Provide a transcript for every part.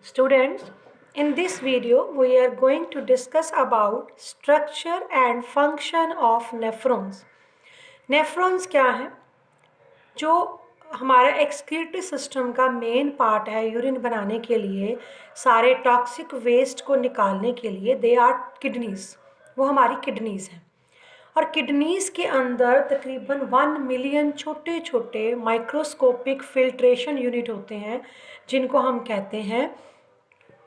Students, in this video we are going to discuss about structure and function of nephrons. Nephrons क्या है? जो हमारा excretory system का main part है urine बनाने के लिए, सारे टॉक्सिक वेस्ट को निकालने के लिए, दे आर किडनीज। वो हमारी किडनीज हैं और किडनीज के अंदर तकरीबन 1 मिलियन छोटे छोटे माइक्रोस्कोपिक फिल्ट्रेशन यूनिट होते हैं जिनको हम कहते हैं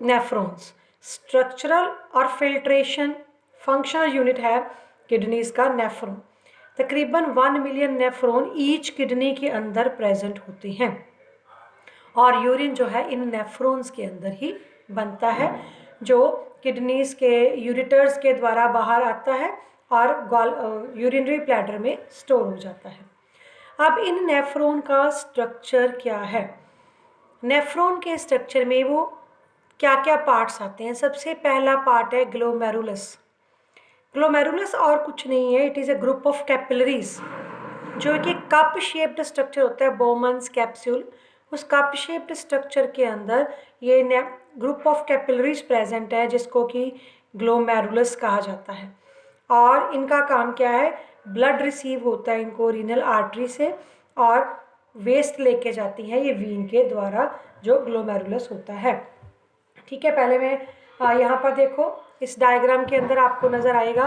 नेफ्रॉन्स। स्ट्रक्चरल और फिल्ट्रेशन फंक्शनल यूनिट है किडनीज का नेफ्रॉन। तकरीबन 1 मिलियन नेफ्रॉन ईच किडनी के अंदर प्रेजेंट होते हैं और यूरिन जो है इन नेफ्रॉन्स के अंदर ही बनता है, जो किडनीज के यूरिटर्स के द्वारा बाहर आता है और यूरिनरी ब्लैडर में स्टोर हो जाता है। अब इन नेफ्रॉन का स्ट्रक्चर क्या है? नेफ्रॉन के स्ट्रक्चर में वो क्या क्या पार्ट्स आते हैं? सबसे पहला पार्ट है ग्लोमेरुलस। ग्लोमेरुलस और कुछ नहीं है, it is a group of capillaries, जो कि कप शेप्ड स्ट्रक्चर होता है, बोमन्स कैप्सूल। उस कप शेप्ड स्ट्रक्चर के अंदर ये ग्रुप ऑफ कैपिलरीज प्रेजेंट है जिसको कि ग्लोमेरुलस कहा जाता है। और इनका काम क्या है? ब्लड रिसीव होता है इनको रीनल आर्टरी से और वेस्ट लेके जाती है ये वीन के द्वारा, जो ग्लोमेरुलस होता है। ठीक है, पहले मैं यहाँ पर देखो, इस डायग्राम के अंदर आपको नज़र आएगा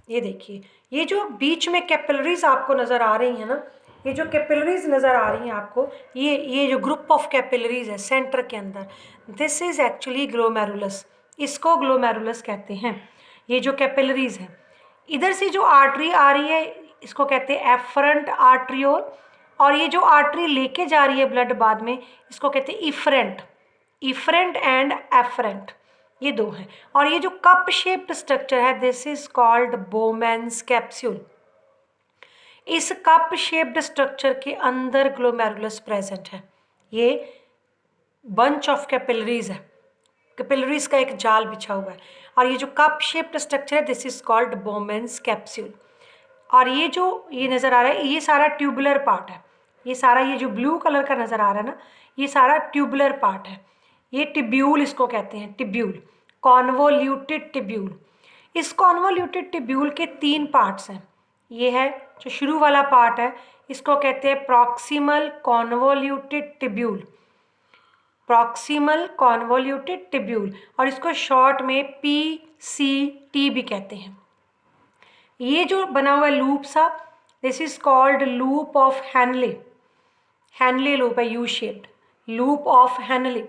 ये देखिए, ये जो बीच में कैपिलरीज आपको नज़र आ रही हैं ना, ये जो कैपिलरीज नज़र आ रही हैं आपको, ये जो ग्रुप ऑफ कैपिलरीज है सेंटर के अंदर, दिस इज़ एक्चुअली ग्लोमेरुलस। इसको ग्लोमेरुलस कहते हैं। ये जो कैपिलरीज है, इधर से जो आर्टरी आ रही है इसको कहते हैं एफरेंट आर्ट्रियोल, और ये जो आर्टरी लेके जा रही है ब्लड बाद में, इसको कहते हैं इफरेंट। इफरेंट एंड एफरेंट, ये दो हैं। और ये जो कप शेप्ड स्ट्रक्चर है, this is called Bowman's capsule. इस कप शेप्ड स्ट्रक्चर के अंदर ग्लोमेरुलस प्रेजेंट है। ये बंच ऑफ कैपिलरीज है, कैपिलरीज का एक जाल बिछा हुआ है। और ये जो कप शेप्ड स्ट्रक्चर है, this is called Bowman's capsule. और ये जो ये नज़र आ रहा है, ये सारा ट्यूबुलर पार्ट है। ये सारा, ये जो ब्लू कलर का नज़र आ रहा है ना, ये सारा ट्यूबुलर पार्ट है। ये टिब्यूल इसको कहते हैं, टिब्यूल, कॉन्वोल्यूटेड टिब्यूल। इस कॉन्वोल्यूटेड टिब्यूल के 3 पार्ट्स हैं। ये है जो शुरू वाला पार्ट है, इसको कहते हैं proximal convoluted tubule, proximal convoluted tubule, और इसको शॉर्ट में PCT भी कहते हैं। ये जो बना हुआ है लूप सा, this is called loop of Henle. Henle loop है, U shaped loop of Henle.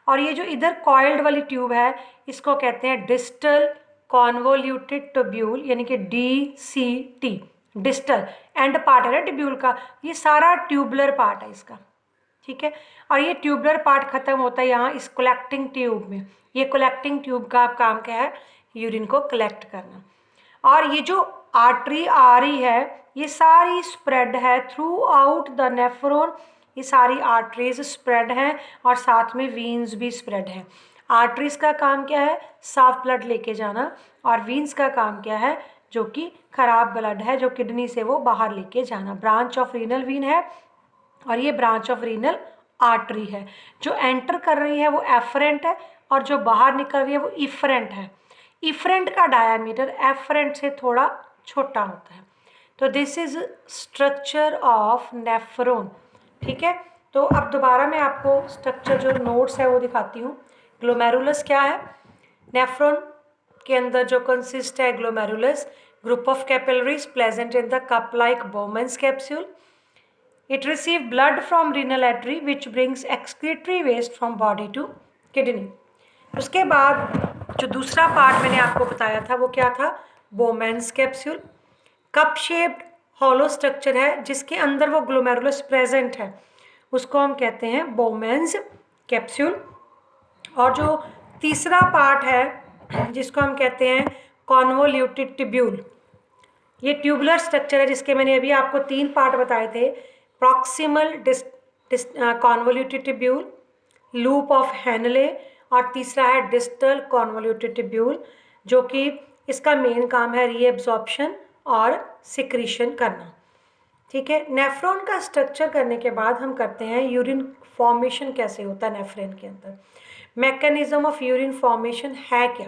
और ये जो इधर कॉइल्ड वाली ट्यूब है, इसको कहते हैं डिस्टल कॉन्वोल्यूटेड ट्यूब्यूल, यानी कि DCT। डिस्टल एंड पार्ट है ना ट्यूब्यूल का, ये सारा ट्यूबुलर पार्ट है इसका। ठीक है, और ये ट्यूबुलर पार्ट खत्म होता है यहाँ इस कलेक्टिंग ट्यूब में। ये कलेक्टिंग ट्यूब का काम क्या है? यूरिन को कलेक्ट करना। और ये जो आर्टरी आ रही है, ये सारी स्प्रेड है थ्रू आउट द नेफ्रॉन। ये सारी आर्टरीज स्प्रेड हैं और साथ में वीन्स भी स्प्रेड हैं। आर्टरीज का काम क्या है? साफ ब्लड लेके जाना, और वीन्स का काम क्या है? जो कि खराब ब्लड है जो किडनी से वो बाहर लेके जाना। ब्रांच ऑफ रीनल वीन है और ये ब्रांच ऑफ रीनल आर्टरी है। जो एंटर कर रही है वो एफरेंट है और जो बाहर निकल रही है वो इफरेंट है। इफरेंट का डायामीटर एफरेंट से थोड़ा छोटा होता है। तो this is structure of nephron. ठीक है, तो अब दोबारा मैं आपको स्ट्रक्चर जो नोट्स है वो दिखाती हूँ। ग्लोमेरुलस क्या है? नेफ्रॉन के अंदर जो कंसिस्ट है glomerulus, group of capillaries present in the cup like Bowman's capsule. It receives blood from renal artery which brings excretory waste from body to kidney. उसके बाद जो दूसरा पार्ट मैंने आपको बताया था वो क्या था? Bowman's capsule. Cup shaped hollow structure है जिसके अंदर वो ग्लोमेरुलस प्रेजेंट है, उसको हम कहते हैं बोमेन्स कैप्सूल। और जो तीसरा पार्ट है जिसको हम कहते हैं कॉन्वोल्यूटेड ट्यूब्यूल, ये ट्यूबुलर स्ट्रक्चर है जिसके मैंने अभी आपको 3 पार्ट बताए थे। Proximal convoluted tubule, loop of Henle, और तीसरा है डिस्टल कॉन्वोल्यूटेड ट्यूब्यूल, जो कि इसका मेन काम है रीएब्जॉर्प्शन और सिक्रीशन करना। ठीक है। नेफ्रॉन का स्ट्रक्चर करने के बाद हम करते हैं यूरिन फॉर्मेशन कैसे होता है नेफ्रॉन के अंदर, मैकेनिज्म ऑफ यूरिन फॉर्मेशन है क्या।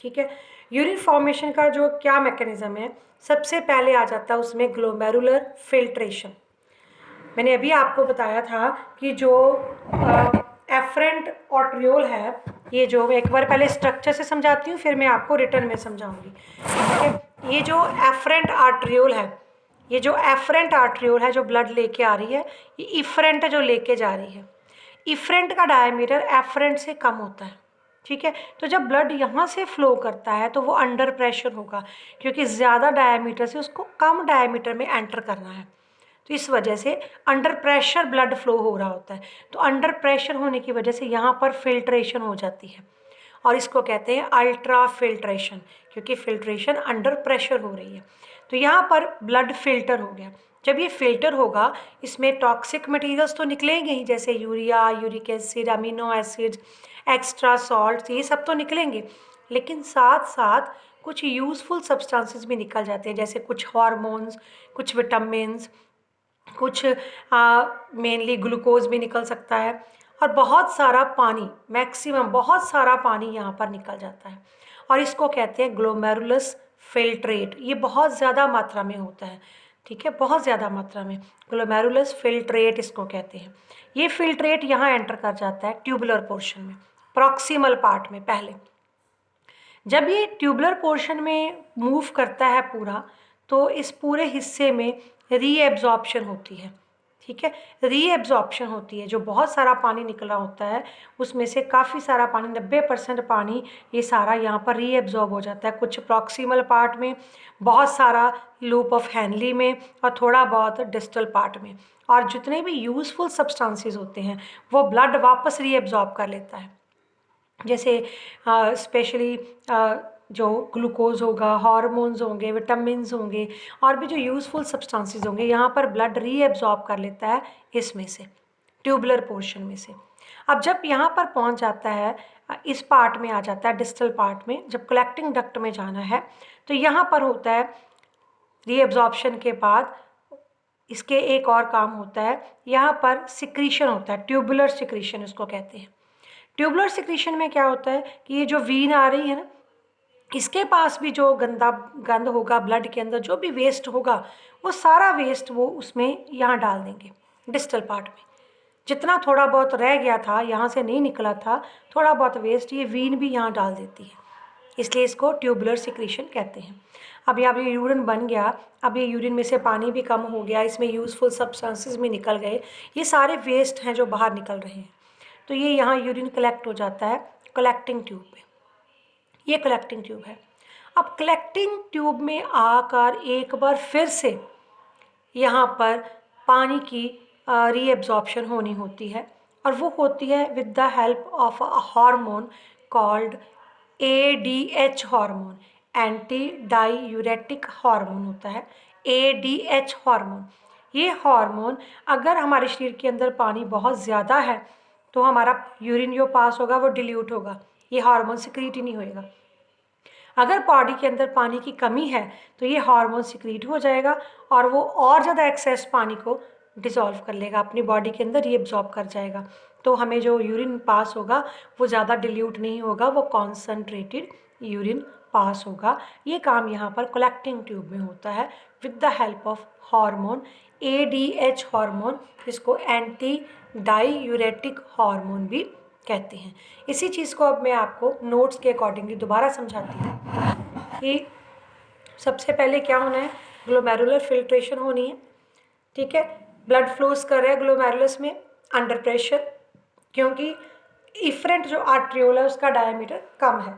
ठीक है, यूरिन फॉर्मेशन का जो क्या मैकेनिज्म है, सबसे पहले आ जाता है उसमें ग्लोमेरुलर फिल्ट्रेशन। मैंने अभी आपको बताया था कि जो एफरेंट ऑर्ट्रियोल है, ये जो एक बार पहले स्ट्रक्चर से समझाती हूँ फिर मैं आपको रिटर्न में समझाऊंगी। ठीक है, ये जो एफरेंट आर्ट्रियोल है, ये जो एफरेंट आर्ट्रियोल है जो ब्लड लेके आ रही है, ये इफरेंट जो लेके जा रही है, इफरेंट का डायमीटर एफरेंट से कम होता है। ठीक है, तो जब ब्लड यहाँ से फ्लो करता है तो वो अंडर प्रेशर होगा, क्योंकि ज़्यादा डायमीटर से उसको कम डायमीटर में एंटर करना है, तो इस वजह से अंडर प्रेशर ब्लड फ्लो हो रहा होता है। तो अंडर प्रेशर होने की वजह से यहाँ पर फिल्ट्रेशन हो जाती है और इसको कहते हैं अल्ट्रा फिल्ट्रेशन, क्योंकि फिल्ट्रेशन अंडर प्रेशर हो रही है। तो यहाँ पर ब्लड फिल्टर हो गया। जब ये फिल्टर होगा, इसमें टॉक्सिक मटेरियल्स तो निकलेंगे ही, जैसे urea, uric acid, amino acid, extra salt, ये सब तो निकलेंगे, लेकिन साथ साथ कुछ यूज़फुल सब्सटेंसेस भी निकल जाते हैं, जैसे कुछ हार्मोन्स, कुछ विटामिन्स, कुछ मेनली ग्लूकोज भी निकल सकता है, और बहुत सारा पानी, मैक्सिमम बहुत सारा पानी यहाँ पर निकल जाता है, और इसको कहते हैं ग्लोमेरुलस फिल्ट्रेट। ये बहुत ज़्यादा मात्रा में होता है। ठीक है, बहुत ज़्यादा मात्रा में ग्लोमेरुलस फिल्ट्रेट इसको कहते हैं। ये फिल्ट्रेट यहाँ एंटर कर जाता है ट्यूबुलर पोर्शन में, प्रॉक्सिमल पार्ट में पहले। जब ये ट्यूबुलर पोर्शन में मूव करता है पूरा, तो इस पूरे हिस्से में रीएब्जॉर्प्शन होती है। ठीक है, रीएब्जॉर्प्शन होती है, जो बहुत सारा पानी निकला होता है उसमें से काफ़ी सारा पानी, 90% पानी ये सारा यहाँ पर रीएब्जॉर्ब हो जाता है, कुछ प्रॉक्सिमल पार्ट में, बहुत सारा लूप ऑफ हैनली में, और थोड़ा बहुत डिस्टल पार्ट में। और जितने भी यूज़फुल सब्सटेंसेस होते हैं वो ब्लड वापस रीएब्जॉर्ब कर लेता है, जैसे स्पेशली जो ग्लूकोज होगा, हार्मोन्स होंगे, विटामिन्स होंगे, और भी जो यूज़फुल सब्सटेंसेस होंगे, यहाँ पर ब्लड रीएब्जॉर्ब कर लेता है इसमें से, ट्यूबुलर पोर्शन में से। अब जब यहाँ पर पहुँच जाता है, इस पार्ट में आ जाता है, डिस्टल पार्ट में, जब कलेक्टिंग डक्ट में जाना है, तो यहाँ पर होता है रीएब्जॉर्प्शन के बाद इसके एक और काम होता है, यहाँ पर सिक्रीशन होता है, ट्यूबुलर सिक्रीशन इसको कहते हैं। ट्यूबुलर सिक्रीशन में क्या होता है कि ये जो वीन आ रही है ना, इसके पास भी जो गंद होगा, ब्लड के अंदर जो भी वेस्ट होगा, वो सारा वेस्ट वो उसमें यहाँ डाल देंगे डिस्टल पार्ट में। जितना थोड़ा बहुत रह गया था, यहाँ से नहीं निकला था, थोड़ा बहुत वेस्ट, ये वीन भी यहाँ डाल देती है, इसलिए इसको ट्यूबुलर सिक्रीशन कहते हैं। अब ये यूरिन बन गया, अब ये यूरिन में से पानी भी कम हो गया, इसमें यूज़फुल सब्सटेंसेस भी निकल गए, ये सारे वेस्ट हैं जो बाहर निकल रहे हैं, तो ये यहाँ यूरिन कलेक्ट हो जाता है कलेक्टिंग ट्यूब में। ये कलेक्टिंग ट्यूब है। अब कलेक्टिंग ट्यूब में आकर एक बार फिर से यहाँ पर पानी की रीएब्जॉर्प्शन होनी होती है, और वो होती है with the help of a hormone called ADH hormone, anti diuretic hormone होता है ADH हार्मोन। ये हार्मोन, अगर हमारे शरीर के अंदर पानी बहुत ज़्यादा है तो हमारा यूरिन जो पास होगा वो डिल्यूट होगा, ये हार्मोन सिक्रीट ही नहीं होएगा। अगर बॉडी के अंदर पानी की कमी है तो ये हार्मोन सिक्रीट हो जाएगा, और वो और ज़्यादा एक्सेस पानी को डिसॉल्व कर लेगा, अपनी बॉडी के अंदर रीअब्जॉर्ब कर जाएगा, तो हमें जो यूरिन पास होगा वो ज़्यादा डिल्यूट नहीं होगा, वो कॉन्सनट्रेटेड यूरिन पास होगा। ये काम यहाँ पर कलेक्टिंग ट्यूब में होता है with the help of hormone ADH hormone, जिसको एंटी डाईयूरेटिक हार्मोन भी कहते हैं। इसी चीज़ को अब मैं आपको नोट्स के अकॉर्डिंगली दोबारा समझाती हूँ कि सबसे पहले क्या होना है, ग्लोमेरुलर फिल्ट्रेशन होनी है। ठीक है, ब्लड फ्लोज कर रहा है ग्लोमेरुलस में अंडर प्रेशर, क्योंकि इफरेंट जो आर्ट्रियोल है उसका डायमीटर कम है,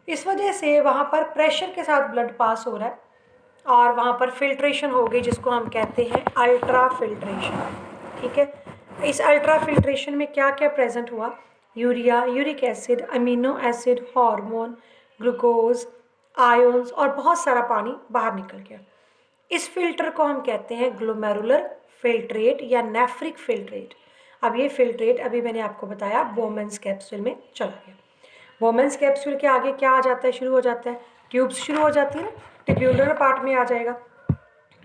इस वजह से वहाँ पर प्रेशर के साथ ब्लड पास हो रहा है, और वहाँ पर फिल्ट्रेशन हो गई, जिसको हम कहते हैं अल्ट्रा फिल्ट्रेशन। ठीक है, इस अल्ट्रा फिल्ट्रेशन में क्या क्या प्रेजेंट हुआ, urea, uric acid, amino acid, hormone, glucose, ions, और बहुत सारा पानी बाहर निकल गया। इस फिल्टर को हम कहते हैं ग्लोमेरुलर फिल्ट्रेट या नेफ्रिक फिल्ट्रेट। अब ये फिल्ट्रेट अभी मैंने आपको बताया बोमेंस कैप्सूल में चला गया। बोमेंस कैप्सूल के आगे क्या आ जाता है, शुरू हो जाता है ट्यूब्स शुरू हो जाती है ना, ट्यूब्यूलर पार्ट में आ जाएगा।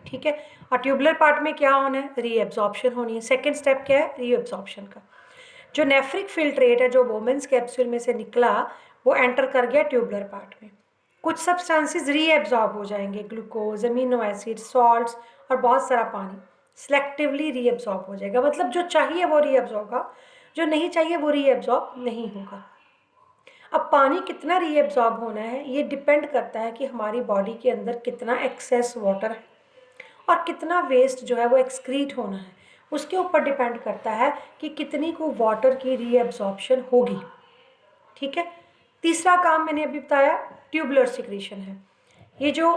ठीक है, और ट्यूबुलर पार्ट में क्या होना है, रीएब्जॉर्प्शन होनी है। सेकेंड स्टेप क्या है, रीएब्जॉर्प्शन का। जो नेफ्रिक फिल्ट्रेट है जो बोमेंस कैप्सूल में से निकला वो एंटर कर गया ट्यूबुलर पार्ट में। कुछ सब्सटेंसेस रीएब्जॉर्ब हो जाएंगे, ग्लूकोज, अमीनो एसिड, सॉल्ट्स और बहुत सारा पानी सिलेक्टिवली रीएब्जॉर्ब हो जाएगा। मतलब जो चाहिए वो रीएब्जॉर्ब होगा, जो नहीं चाहिए वो रीएब्जॉर्ब नहीं होगा। अब पानी कितना रीएब्जॉर्ब होना है ये डिपेंड करता है कि हमारी बॉडी के अंदर कितना एक्सेस वाटर है और कितना वेस्ट जो है वो एक्सक्रीट होना है, उसके ऊपर डिपेंड करता है कि कितनी को वाटर की रीएब्जॉर्प्शन होगी। ठीक है। तीसरा काम मैंने अभी बताया ट्यूबुलर सिक्रीशन है। ये जो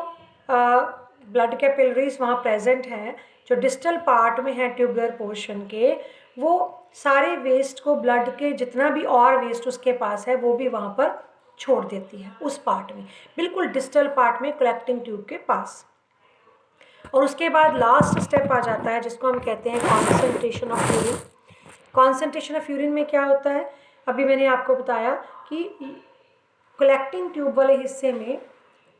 ब्लड कैपिलरीज वहाँ प्रेजेंट हैं जो डिस्टल पार्ट में है ट्यूबुलर पोर्शन के, वो सारे वेस्ट को ब्लड के जितना भी और वेस्ट उसके पास है वो भी वहाँ पर छोड़ देती है उस पार्ट में, बिल्कुल डिस्टल पार्ट में कलेक्टिंग ट्यूब के पास। और उसके बाद लास्ट स्टेप आ जाता है जिसको हम कहते हैं concentration of urine. Concentration of urine में क्या होता है, अभी मैंने आपको बताया कि कलेक्टिंग ट्यूब वाले हिस्से में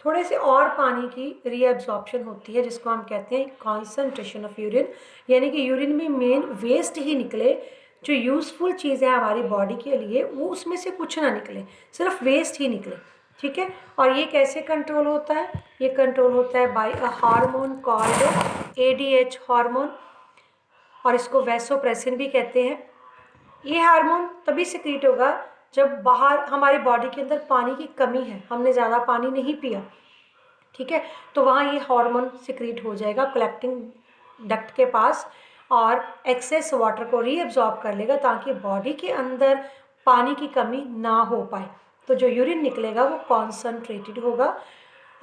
थोड़े से और पानी की रीएब्जॉर्प्शन होती है जिसको हम कहते हैं कॉन्सेंट्रेशन ऑफ यूरिन। यानी कि यूरिन में मेन वेस्ट ही निकले, जो यूज़फुल चीज़ है हमारी बॉडी के लिए वो उसमें से कुछ ना निकले, सिर्फ वेस्ट ही निकले। ठीक है। और ये कैसे कंट्रोल होता है, ये कंट्रोल होता है by a hormone called ADH hormone, और इसको वैसोप्रेसिन भी कहते हैं। ये हार्मोन तभी सिक्रीट होगा जब बाहर हमारी बॉडी के अंदर पानी की कमी है, हमने ज़्यादा पानी नहीं पिया, ठीक है, तो वहाँ ये हार्मोन सिक्रीट हो जाएगा कलेक्टिंग डक्ट के पास और एक्सेस वाटर को रीअब्जॉर्ब कर लेगा ताकि बॉडी के अंदर पानी की कमी ना हो पाए। तो जो यूरिन निकलेगा वो कॉन्सनट्रेटेड होगा।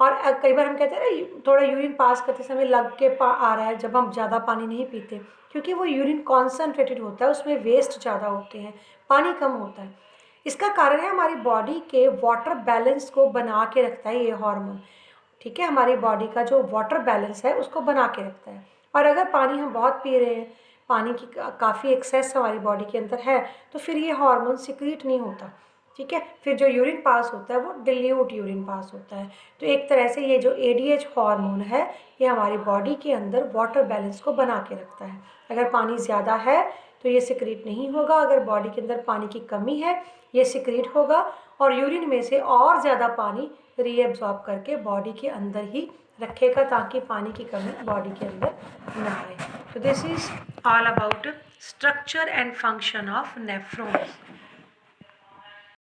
और कई बार हम कहते हैं ना थोड़ा यूरिन पास करते समय लग के आ रहा है जब हम ज़्यादा पानी नहीं पीते, क्योंकि वो यूरिन कॉन्सनट्रेटेड होता है, उसमें वेस्ट ज़्यादा होते हैं, पानी कम होता है। इसका कारण है हमारी बॉडी के वाटर बैलेंस को बना के रखता है ये हार्मोन। ठीक है, हमारी बॉडी का जो वाटर बैलेंस है उसको बना के रखता है। और अगर पानी हम बहुत पी रहे हैं, पानी की काफ़ी एक्सेस हमारी बॉडी के अंदर है, तो फिर ये हार्मोन सिक्रीट नहीं होता। ठीक है, फिर जो यूरिन पास होता है वो डिल्यूट यूरिन पास होता है। तो एक तरह से ये जो ADH हार्मोन है ये हमारी बॉडी के अंदर वाटर बैलेंस को बना के रखता है। अगर पानी ज़्यादा है तो ये सिक्रीट नहीं होगा, अगर बॉडी के अंदर पानी की कमी है ये सिक्रीट होगा और यूरिन में से और ज़्यादा पानी रीएब्जॉर्ब करके बॉडी के अंदर ही रखेगा ताकि पानी की कमी बॉडी के अंदर ना आए। तो this is all about structure and function of nephrons.